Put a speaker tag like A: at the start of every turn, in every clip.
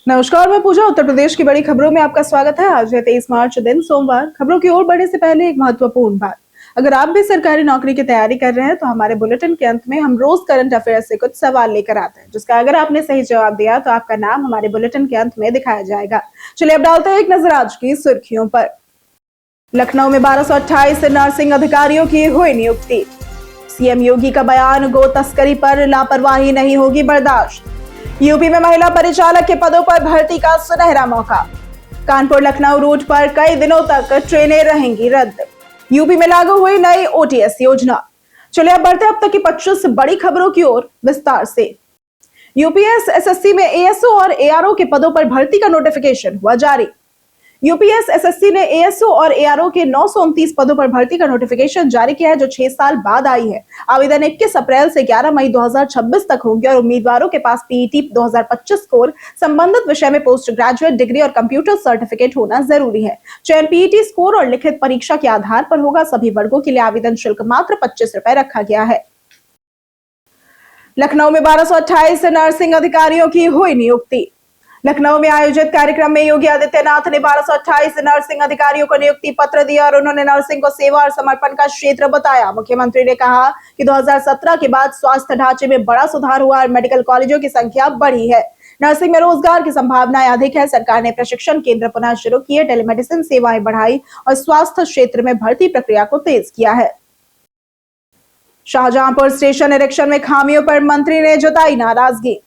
A: नमस्कार, मैं पूजा। उत्तर प्रदेश की बड़ी खबरों में आपका स्वागत है। आज है 23 मार्च, दिन सोमवार। खबरों की ओर बढ़ने से पहले एक महत्वपूर्ण बात। अगर आप भी सरकारी नौकरी की तैयारी कर रहे हैं तो हमारे बुलेटिन के अंत में हम रोज करंट अफेयर से कुछ सवाल लेकर आते हैं, जिसका अगर आपने सही जवाब दिया तो आपका नाम हमारे बुलेटिन के अंत में दिखाया जाएगा। चलिए अब डालते हैं एक नजर आज की सुर्खियों पर। लखनऊ में 1228 नर्सिंग अधिकारियों की हुई नियुक्ति। सीएम योगी का बयान, गो तस्करी पर लापरवाही नहीं होगी बर्दाश्त। यूपी में महिला परिचालक के पदों पर भर्ती का सुनहरा मौका। कानपुर लखनऊ रूट पर कई दिनों तक ट्रेनें रहेंगी रद्द। यूपी में लागू हुई नई ओटीएस योजना। चलिए अब बढ़ते अब तक की 25 बड़ी खबरों की ओर विस्तार से। यूपीएस एसएससी में एएसओ और एआरओ के पदों पर भर्ती का नोटिफिकेशन हुआ जारी। यूपीएस एसएससी ने एएसओ और एआरओ के 929 पदों पर भर्ती का नोटिफिकेशन जारी किया है, जो 6 साल बाद आई है। आवेदन 21 अप्रैल से 11 मई 2026 तक होंगे और उम्मीदवारों के पास पीईटी 2025 स्कोर, संबंधित विषय में पोस्ट ग्रेजुएट डिग्री और कंप्यूटर सर्टिफिकेट होना जरूरी है। चयन पीईटी स्कोर और लिखित परीक्षा के आधार पर होगा। सभी वर्गों के लिए आवेदन शुल्क मात्र 25 रुपए रखा गया है। लखनऊ में 1228 नर्सिंग अधिकारियों की हुई नियुक्ति। लखनऊ में आयोजित कार्यक्रम में योगी आदित्यनाथ ने 1228 नर्सिंग अधिकारियों को नियुक्ति पत्र दिया और उन्होंने नर्सिंग को सेवा और समर्पण का क्षेत्र बताया। मुख्यमंत्री ने कहा कि 2017 के बाद स्वास्थ्य ढांचे में बड़ा सुधार हुआ और मेडिकल कॉलेजों की संख्या बढ़ी है। नर्सिंग में रोजगार की संभावनाएं अधिक है। सरकार ने प्रशिक्षण केंद्र पुनः शुरू किए, टेलीमेडिसिन सेवाएं बढ़ाई और स्वास्थ्य क्षेत्र में भर्ती प्रक्रिया को तेज किया है। शाहजहांपुर स्टेशन निरीक्षण में खामियों पर मंत्री ने जताई नाराजगी।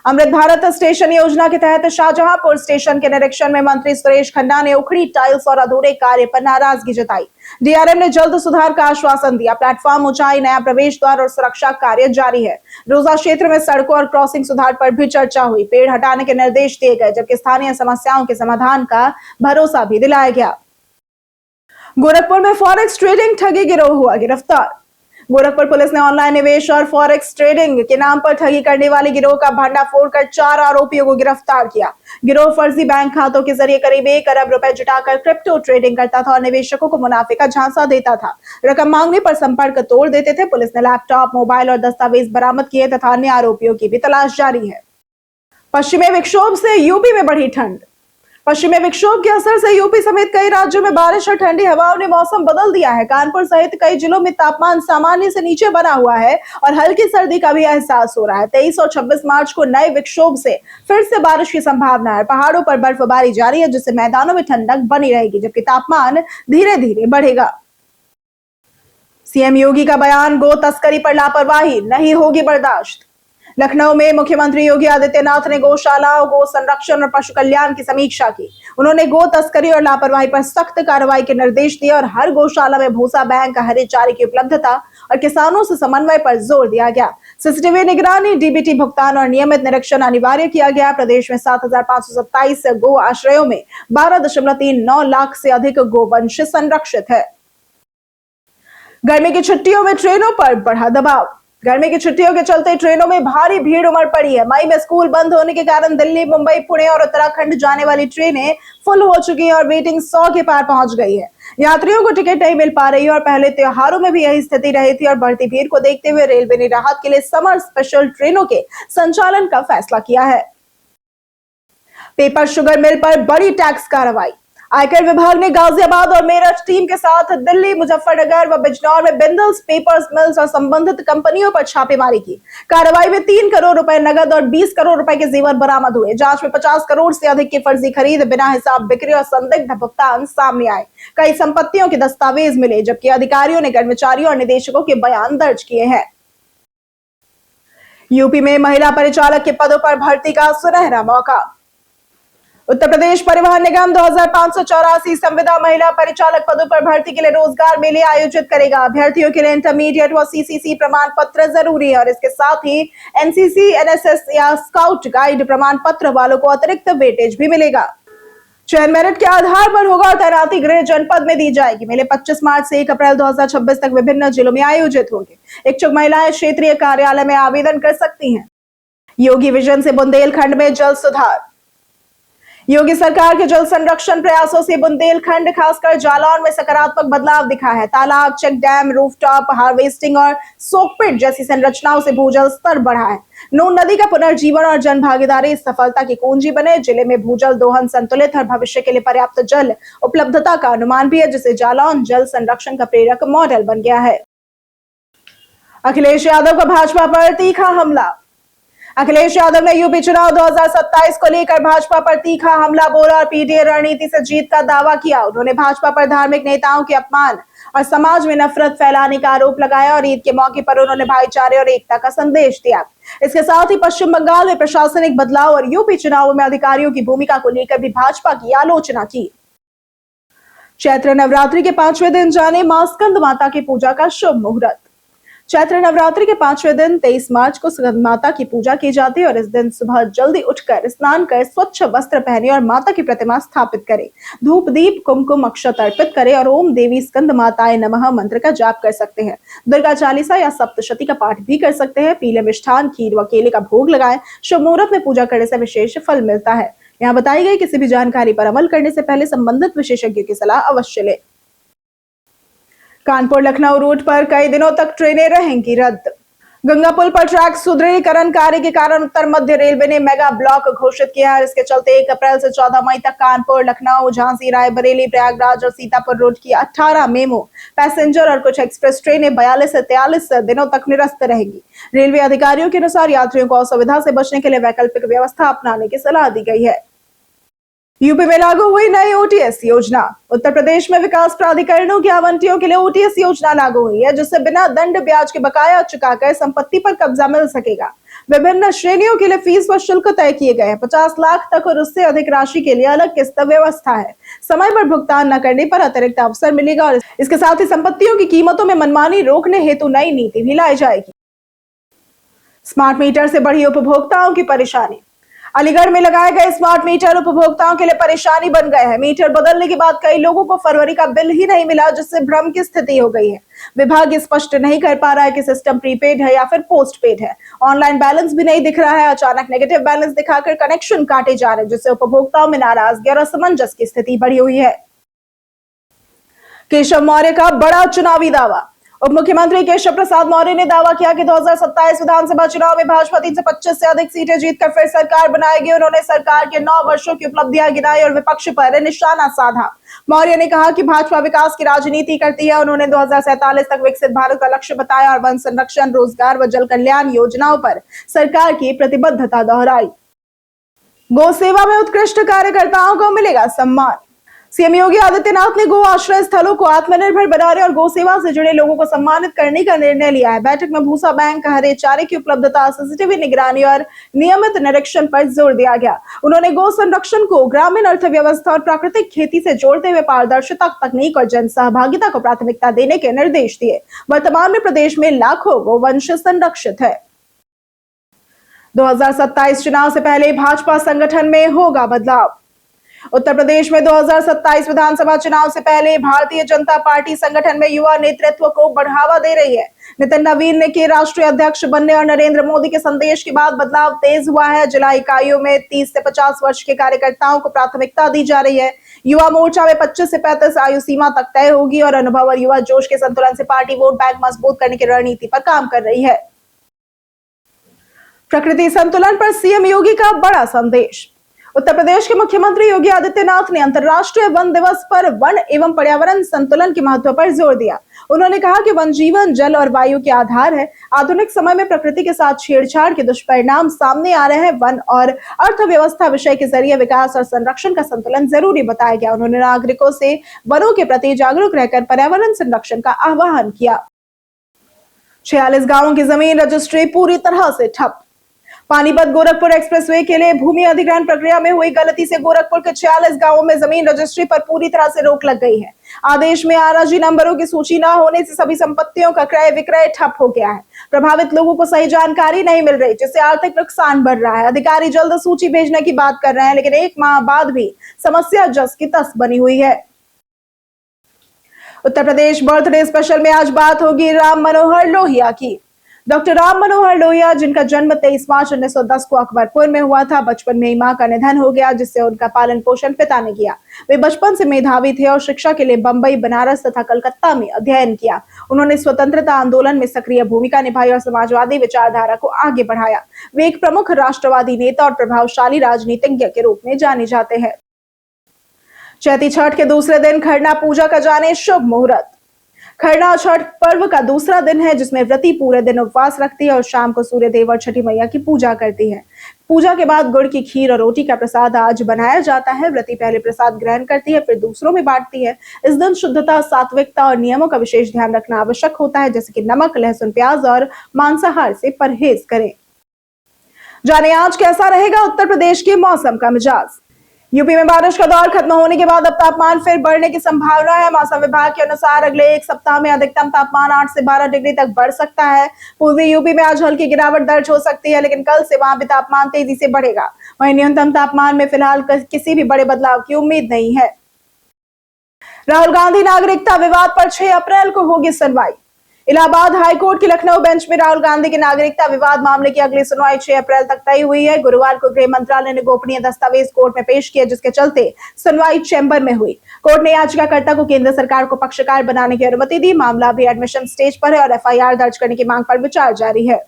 A: अमृत भारत स्टेशन योजना के तहत शाहजहांपुर स्टेशन के निरीक्षण में मंत्री सुरेश खन्ना ने उखड़ी टाइल्स और अधूरे कार्य पर नाराजगी जताई। डीआरएम ने जल्द सुधार का आश्वासन दिया। प्लेटफॉर्म ऊंचाई, नया प्रवेश द्वार और सुरक्षा कार्य जारी है। रोजा क्षेत्र में सड़कों और क्रॉसिंग सुधार पर भी चर्चा हुई। पेड़ हटाने के निर्देश दिए गए, जबकि स्थानीय समस्याओं के समाधान का भरोसा भी दिलाया गया। गोरखपुर में फॉरेक्स ट्रेडिंग ठगी गिरोह हुआ गिरफ्तार। गोरखपुर पुलिस ने ऑनलाइन निवेश और फॉरेक्स ट्रेडिंग के नाम पर ठगी करने वाले गिरोह का भंडाफोड़ कर 4 आरोपियों को गिरफ्तार किया। गिरोह फर्जी बैंक खातों के जरिए करीब 1 अरब रुपए जुटाकर क्रिप्टो ट्रेडिंग करता था और निवेशकों को मुनाफे का झांसा देता था। रकम मांगने पर संपर्क तोड़ देते थे। पुलिस ने लैपटॉप, मोबाइल और दस्तावेज बरामद किए तथा अन्य आरोपियों की भी तलाश जारी है। पश्चिमी विक्षोभ से यूपी में बढ़ी ठंड। पश्चिमी विक्षोभ के असर से यूपी समेत कई राज्यों में बारिश और ठंडी हवाओं ने मौसम बदल दिया है। कानपुर सहित कई जिलों में तापमान सामान्य से नीचे बना हुआ है और हल्की सर्दी का भी एहसास हो रहा है। 23 और 26 मार्च को नए विक्षोभ से फिर से बारिश की संभावना है। पहाड़ों पर बर्फबारी जारी है, जिससे मैदानों में ठंडक बनी रहेगी, जबकि तापमान धीरे धीरे बढ़ेगा। सीएम योगी का बयान, गो तस्करी पर लापरवाही नहीं होगी बर्दाश्त। लखनऊ में मुख्यमंत्री योगी आदित्यनाथ ने गौशालाओं, गो संरक्षण और पशु कल्याण की समीक्षा की। उन्होंने गो तस्करी और लापरवाही पर सख्त कार्रवाई के निर्देश दिए और हर गौशाला में भूसा बैंक, हरे चारे की उपलब्धता और किसानों से समन्वय पर जोर दिया गया। सीसीटीवी निगरानी, डीबीटी भुगतान और नियमित निरीक्षण अनिवार्य किया गया। प्रदेश में 7527 गो आश्रयों में 12.39 लाख से अधिक गोवंश संरक्षित है। गर्मी की छुट्टियों में ट्रेनों पर बढ़ा दबाव। गर्मी की छुट्टियों के चलते ट्रेनों में भारी भीड़ उमड़ पड़ी है। मई में स्कूल बंद होने के कारण दिल्ली, मुंबई, पुणे और उत्तराखंड जाने वाली ट्रेनें फुल हो चुकी हैं और वेटिंग 100 के पार पहुंच गई है। यात्रियों को टिकट नहीं मिल पा रही है और पहले त्योहारों में भी यही स्थिति रही थी और बढ़ती भीड़ को देखते हुए रेलवे ने राहत के लिए समर स्पेशल ट्रेनों के संचालन का फैसला किया है। पेपर शुगर मिल पर बड़ी टैक्स कार्रवाई। आयकर विभाग ने गाजियाबाद और मेरठ टीम के साथ दिल्ली, मुजफ्फरनगर व बिजनौर में बिंदल्स पेपर्स मिल्स और संबंधित कंपनियों पर छापेमारी की। कार्रवाई में 3 करोड़ रुपए नगद और 20 करोड़ रुपए के जेवर बरामद हुए। जांच में 50 करोड़ से अधिक की फर्जी खरीद, बिना हिसाब बिक्री और संदिग्ध भुगतान सामने आए। कई संपत्तियों के दस्तावेज मिले, जबकि अधिकारियों ने कर्मचारियों और निदेशकों के बयान दर्ज किए हैं। यूपी में महिला परिचालक के पदों पर भर्ती का सुनहरा मौका। उत्तर प्रदेश परिवहन निगम 2584 संविदा महिला परिचालक पदों पर भर्ती के लिए रोजगार मेले आयोजित करेगा। अभ्यर्थियों के लिए इंटरमीडिएट व सीसीसी प्रमाण पत्र जरूरी है और इसके साथ ही एनसीसी, एनएसएस या स्काउट गाइड प्रमाण पत्र वालों को अतिरिक्त वेटेज भी मिलेगा। चयन मेरिट के आधार पर होगा और तैनाती गृह जनपद में दी जाएगी। मेले 25 मार्च से 1 अप्रैल 2026 तक विभिन्न जिलों में आयोजित होंगे। इच्छुक महिलाएं क्षेत्रीय कार्यालय में आवेदन कर सकती हैं। योगी विजन से बुंदेलखंड में जल सुधार। योगी सरकार के जल संरक्षण प्रयासों से बुंदेलखंड खासकर जालौन में सकारात्मक बदलाव दिखा है। तालाब, चेक डैम, रूफटॉप हार्वेस्टिंग और सोकपिट जैसी संरचनाओं से भूजल स्तर बढ़ा है। नून नदी का पुनर्जीवन और जन भागीदारी इस सफलता की कुंजी बने। जिले में भूजल दोहन संतुलित और भविष्य के लिए पर्याप्त जल उपलब्धता का अनुमान भी है, जिससे जालौन जल संरक्षण का प्रेरक मॉडल बन गया है। अखिलेश यादव का भाजपा पर तीखा हमला। अखिलेश यादव ने यूपी चुनाव 2027 को लेकर भाजपा पर तीखा हमला बोला और पीडीए रणनीति से जीत का दावा किया। उन्होंने भाजपा पर धार्मिक नेताओं के अपमान और समाज में नफरत फैलाने का आरोप लगाया और ईद के मौके पर उन्होंने भाईचारे और एकता का संदेश दिया। इसके साथ ही पश्चिम बंगाल में प्रशासनिक बदलाव और यूपी चुनावों में अधिकारियों की भूमिका को लेकर भी भाजपा की आलोचना की। चैत्र नवरात्रि के 5वें दिन जाने मां स्कंद माता की पूजा का शुभ मुहूर्त। चैत्र नवरात्रि के 5वें दिन 23 मार्च को स्कंद माता की पूजा की जाती है और इस दिन सुबह जल्दी उठकर स्नान कर स्वच्छ वस्त्र पहने और माता की प्रतिमा स्थापित करें, धूप दीप कुमकुम अक्षत अर्पित करें और ओम देवी स्कंद माताए नमः मंत्र का जाप कर सकते हैं। दुर्गा चालीसा या सप्तशती का पाठ भी कर सकते हैं। पीले मिष्ठान, खीर व केले का भोग लगाएं। शुभ मुहूर्त में पूजा करने से विशेष फल मिलता है। यहाँ बताई गई किसी भी जानकारी पर अमल करने से पहले संबंधित विशेषज्ञों की सलाह अवश्य लें। कानपुर लखनऊ रूट पर कई दिनों तक ट्रेनें रहेंगी रद्द। गंगा पुल पर ट्रैक सुदृढ़ीकरण कार्य के कारण उत्तर मध्य रेलवे ने मेगा ब्लॉक घोषित किया है। इसके चलते 1 अप्रैल से 14 मई तक कानपुर, लखनऊ, झांसी, रायबरेली, प्रयागराज और सीतापुर रूट की 18 मेमो, पैसेंजर और कुछ एक्सप्रेस ट्रेनें 42 से 43 दिनों तक निरस्त रहेंगी। रेलवे अधिकारियों के अनुसार यात्रियों को असुविधा से बचने के लिए वैकल्पिक व्यवस्था अपनाने की सलाह दी गई है। यूपी में लागू हुई नई ओटीएस योजना। उत्तर प्रदेश में विकास प्राधिकरणों के आवंटियों के लिए ओटीएस योजना लागू हुई है, जिससे बिना दंड ब्याज के बकाया चुकाकर संपत्ति पर कब्जा मिल सकेगा। विभिन्न श्रेणियों के लिए फीस व शुल्क तय किए गए हैं। 50 लाख तक और उससे अधिक राशि के लिए अलग किस्त व्यवस्था है। समय पर भुगतान न करने पर अतिरिक्त अवसर मिलेगा और इसके साथ ही संपत्तियों की कीमतों में मनमानी रोकने हेतु नई नीति भी लाई जाएगी। स्मार्ट मीटर से बढ़ी उपभोक्ताओं की परेशानी। अलीगढ़ में लगाए गए स्मार्ट मीटर उपभोक्ताओं के लिए परेशानी बन गए हैं। मीटर बदलने के बाद कई लोगों को फरवरी का बिल ही नहीं मिला, जिससे भ्रम की स्थिति हो गई है। विभाग स्पष्ट नहीं कर पा रहा है कि सिस्टम प्रीपेड है या फिर पोस्टपेड है। ऑनलाइन बैलेंस भी नहीं दिख रहा है। अचानक नेगेटिव बैलेंस दिखाकर कनेक्शन काटे जा रहे हैं, जिससे उपभोक्ताओं में नाराजगी और असमंजस की स्थिति बढ़ी हुई है। केशव मौर्य का बड़ा चुनावी दावा। उप मुख्यमंत्री केशव प्रसाद मौर्य ने दावा किया कि 2027 विधानसभा चुनाव में भाजपा 325 से अधिक सीटें जीतकर फिर सरकार बनाएगी। उन्होंने सरकार के 9 वर्षों की उपलब्धियां गिनाई और विपक्ष पर निशाना साधा। मौर्य ने कहा कि भाजपा विकास की राजनीति करती है। उन्होंने 2047 तक विकसित भारत का लक्ष्य बताया और वन संरक्षण, रोजगार व जल कल्याण योजनाओं पर सरकार की प्रतिबद्धता दोहराई। गौ सेवा में उत्कृष्ट कार्यकर्ताओं को मिलेगा सम्मान। सीएम योगी आदित्यनाथ ने गो आश्रय स्थलों को आत्मनिर्भर बनाने और गो सेवा से जुड़े लोगों को सम्मानित करने का निर्णय लिया है। बैठक में भूसा बैंक, हरे चारे की उपलब्धता, सीसीटीवी निगरानी और नियमित निरीक्षण पर जोर दिया गया। उन्होंने गो संरक्षण को ग्रामीण अर्थव्यवस्था और प्राकृतिक खेती से जोड़ते हुए पारदर्शिता, तकनीक और जन सहभागिता को प्राथमिकता देने के निर्देश दिए। वर्तमान में प्रदेश में लाखों गोवंश संरक्षित है। 2027 चुनाव से पहले भाजपा संगठन में होगा बदलाव। उत्तर प्रदेश में 2027 विधानसभा चुनाव से पहले भारतीय जनता पार्टी संगठन में युवा नेतृत्व को बढ़ावा दे रही है। नितिन नवीन के राष्ट्रीय अध्यक्ष बनने और नरेंद्र मोदी के संदेश के बाद बदलाव तेज हुआ है। जिला इकाइयों में 30 से 50 वर्ष के कार्यकर्ताओं को प्राथमिकता दी जा रही है। युवा मोर्चा में 25 से 35 आयु सीमा तक तय होगी और अनुभव और युवा जोश के संतुलन से पार्टी वोट बैंक मजबूत करने की रणनीति पर काम कर रही है। प्रकृति संतुलन पर सीएम योगी का बड़ा संदेश। उत्तर प्रदेश के मुख्यमंत्री योगी आदित्यनाथ ने अंतर्राष्ट्रीय वन दिवस पर वन एवं पर्यावरण संतुलन के महत्व पर जोर दिया। उन्होंने कहा कि वन जीवन, जल और वायु के आधार है। आधुनिक समय में प्रकृति के साथ छेड़छाड़ के दुष्परिणाम सामने आ रहे हैं। वन और अर्थव्यवस्था विषय के जरिए विकास और संरक्षण का संतुलन जरूरी बताया गया। उन्होंने नागरिकों से वनों के प्रति जागरूक रहकर पर्यावरण संरक्षण का आह्वान किया। 46 गांवों की जमीन रजिस्ट्री पूरी तरह से ठप। पानीपत गोरखपुर एक्सप्रेसवे के लिए भूमि अधिग्रहण प्रक्रिया में हुई गलती से गोरखपुर के 46 गांवों में जमीन रजिस्ट्री पर पूरी तरह से रोक लग गई है। आदेश में आरजी नंबरों की सूची न होने से सभी संपत्तियों का क्रय विक्रय ठप हो गया है। प्रभावित लोगों को सही जानकारी नहीं मिल रही, जिससे आर्थिक नुकसान बढ़ रहा है। अधिकारी जल्द सूची भेजने की बात कर रहे हैं, लेकिन 1 माह बाद भी समस्या जस की तस बनी हुई है। उत्तर प्रदेश बर्थडे स्पेशल में आज बात होगी राम मनोहर लोहिया की। डॉक्टर राम मनोहर लोहिया, जिनका जन्म 23 मार्च 1910 को अकबरपुर में हुआ था, बचपन में ही मां का निधन हो गया, जिससे उनका पालन पोषण पिता ने किया। वे बचपन से मेधावी थे और शिक्षा के लिए बंबई, बनारस तथा कलकत्ता में अध्ययन किया। उन्होंने स्वतंत्रता आंदोलन में सक्रिय भूमिका निभाई और समाजवादी विचारधारा को आगे बढ़ाया। वे एक प्रमुख राष्ट्रवादी नेता और प्रभावशाली राजनीतिज्ञ के रूप में जाने जाते हैं। चैती छठ के दूसरे दिन खरना पूजा का जाने शुभ मुहूर्त। खरना छठ पर्व का दूसरा दिन है, जिसमें व्रती पूरे दिन उपवास रखती है और शाम को सूर्य देव और छठी मैया की पूजा करती है। पूजा के बाद गुड़ की खीर और रोटी का प्रसाद आज बनाया जाता है। व्रती पहले प्रसाद ग्रहण करती है, फिर दूसरों में बांटती है। इस दिन शुद्धता, सात्विकता और नियमों का विशेष ध्यान रखना आवश्यक होता है, जैसे कि नमक, लहसुन, प्याज और मांसाहार से परहेज करें। जाने आज कैसा रहेगा उत्तर प्रदेश के मौसम का मिजाज। यूपी में बारिश का दौर खत्म होने के बाद अब तापमान फिर बढ़ने की संभावना है। मौसम विभाग के अनुसार अगले एक सप्ताह में अधिकतम तापमान 8 से 12 डिग्री तक बढ़ सकता है। पूर्वी यूपी में आज हल्की गिरावट दर्ज हो सकती है, लेकिन कल से वहां भी तापमान तेजी से बढ़ेगा। वहीं न्यूनतम तापमान में फिलहाल किसी भी बड़े बदलाव की उम्मीद नहीं है। राहुल गांधी नागरिकता विवाद पर 6 अप्रैल को होगी सुनवाई। इलाहाबाद हाईकोर्ट की लखनऊ बेंच में राहुल गांधी के नागरिकता विवाद मामले की अगली सुनवाई 6 अप्रैल तक तय हुई है। गुरुवार को गृह मंत्रालय ने गोपनीय दस्तावेज कोर्ट में पेश किया, जिसके चलते सुनवाई चैम्बर में हुई। कोर्ट ने याचिकाकर्ता को केंद्र सरकार को पक्षकार बनाने की अनुमति दी। मामला अभी एडमिशन स्टेज पर है और एफआईआर दर्ज करने की मांग पर विचार जारी है।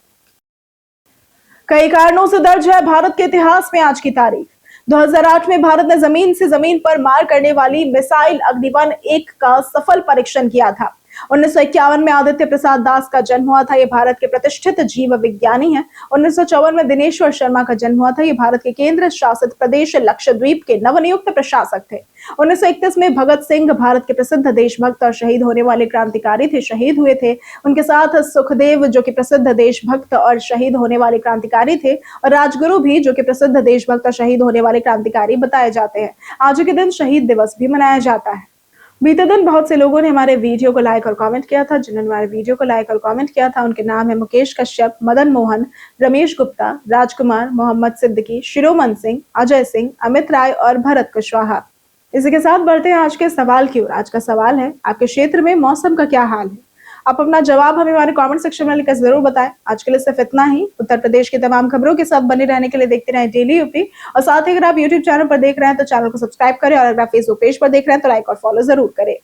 A: कई कारणों से दर्ज है भारत के इतिहास में आज की तारीख। 2008 में भारत ने जमीन से जमीन पर मार करने वाली मिसाइल अग्निवन 1 का सफल परीक्षण किया था। 1951 में आदित्य प्रसाद दास का जन्म हुआ था। ये भारत के प्रतिष्ठित जीव विज्ञानी हैं। 1954 में दिनेश्वर शर्मा का जन्म हुआ था। ये भारत के केंद्र शासित प्रदेश लक्षद्वीप के नवनियुक्त प्रशासक थे। 1931 में भगत सिंह भारत के प्रसिद्ध देशभक्त और शहीद होने वाले क्रांतिकारी थे, शहीद हुए थे। उनके साथ सुखदेव, जो कि प्रसिद्ध देशभक्त और शहीद होने वाले क्रांतिकारी थे, और राजगुरु भी, जो कि प्रसिद्ध देशभक्त और शहीद होने वाले क्रांतिकारी बताए जाते हैं। आज के दिन शहीद दिवस भी मनाया जाता है। बीते दिन बहुत से लोगों ने हमारे वीडियो को लाइक और कमेंट किया था। जिन्होंने हमारे वीडियो को लाइक और कमेंट किया था उनके नाम है मुकेश कश्यप, मदन मोहन, रमेश गुप्ता, राजकुमार, मोहम्मद सिद्दीकी, शिरोमन सिंह, अजय सिंह, अमित राय और भरत कुशवाहा। इसी के साथ बढ़ते हैं आज के सवाल की ओर। आज का सवाल है, आपके क्षेत्र में मौसम का क्या हाल है? आप अपना जवाब हमें हमारे कमेंट सेक्शन में लिखकर जरूर बताएं। आज के लिए सिर्फ इतना ही। उत्तर प्रदेश की तमाम खबरों के साथ बने रहने के लिए देखते रहें डेली यूपी, और साथ ही अगर आप यूट्यूब चैनल पर देख रहे हैं तो चैनल को सब्सक्राइब करें, और अगर आप फेसबुक पेज पर देख रहे हैं तो लाइक और फॉलो जरूर करें।